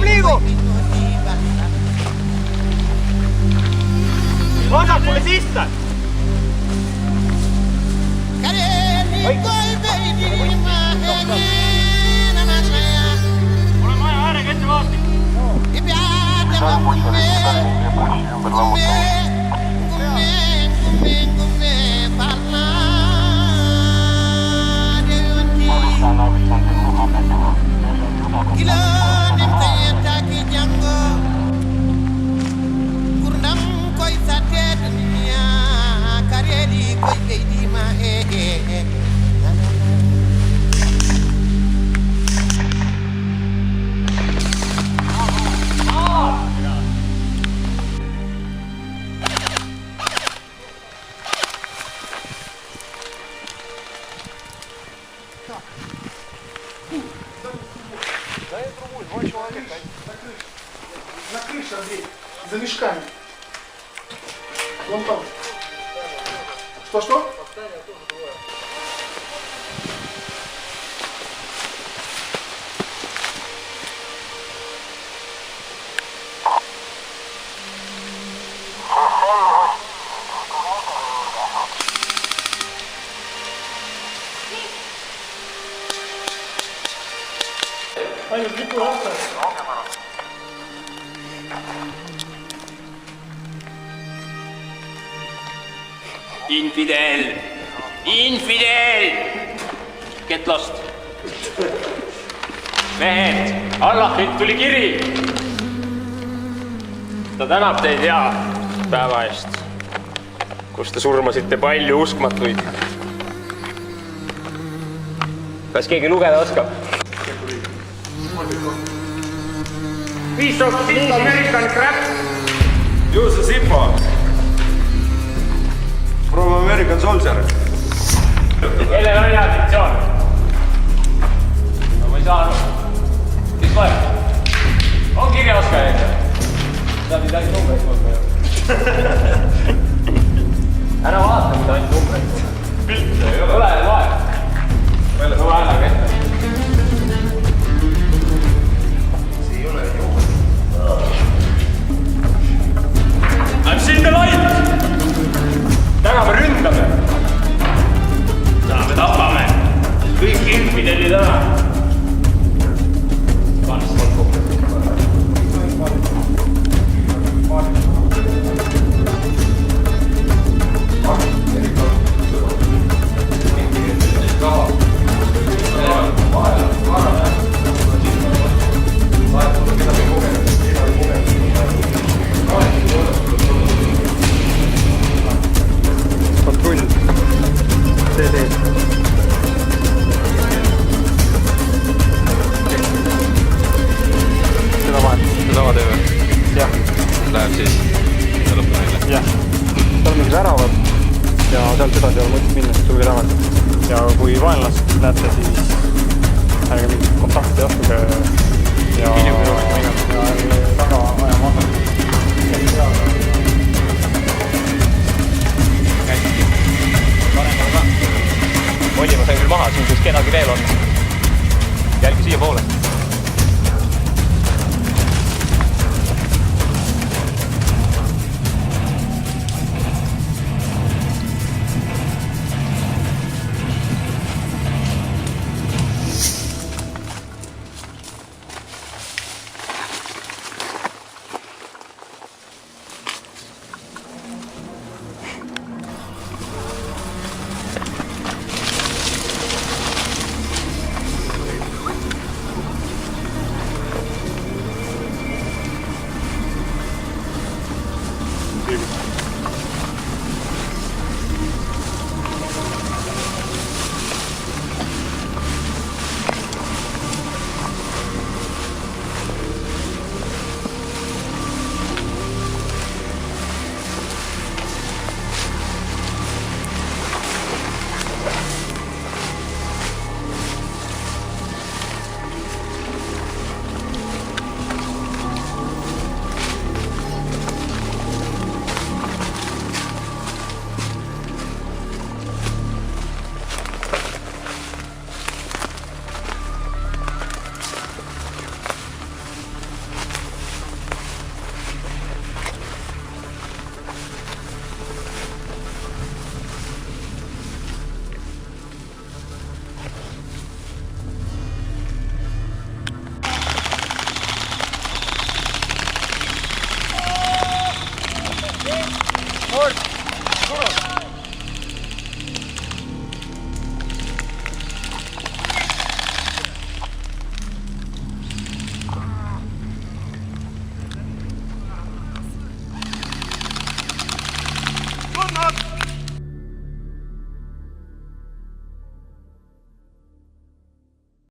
Liigub! Vasakule sisse! Oleme aja äärega ette vaatid! На крыше, Андрей, за мешками. Вон там. Что? Ainult lipu aastas. Infidel! Get lost! Mehed, Allahilt tuli kiri! Ta tänab teid hea päeva eest, kus te surmasite palju uskmatuid. Kas keegi lugeda oskab? Piece of this American crap! Use a Zippo from American soldier. Kelle naljafiktsioon? No ma ei saa aru. Mis loeb? On kirjaoskaja? Saad nüüd ainult numbreid mõelda. Ära vaata, mida ainult numbreid. Pilte ei ole. Ole loeb. Tule häälega ette. I've seen the light! Täna me ründame! Täna me tapame! Kõik infidelid ära! Kannast on kokku. Patrull. TD. Seda vahet. Sama teeme. Jah. Läheb siis lõppu neile. Jah. Seal on mingi väravad ja sealt edasi on mõttes minna, siis tulge tagasi. Ja kui vaenlast näete, siis ärge mingit kontakti astuge ja taga aja maha. Olli, ma sain küll maha, siin kus kenagi veel on. Jälgi siia poole.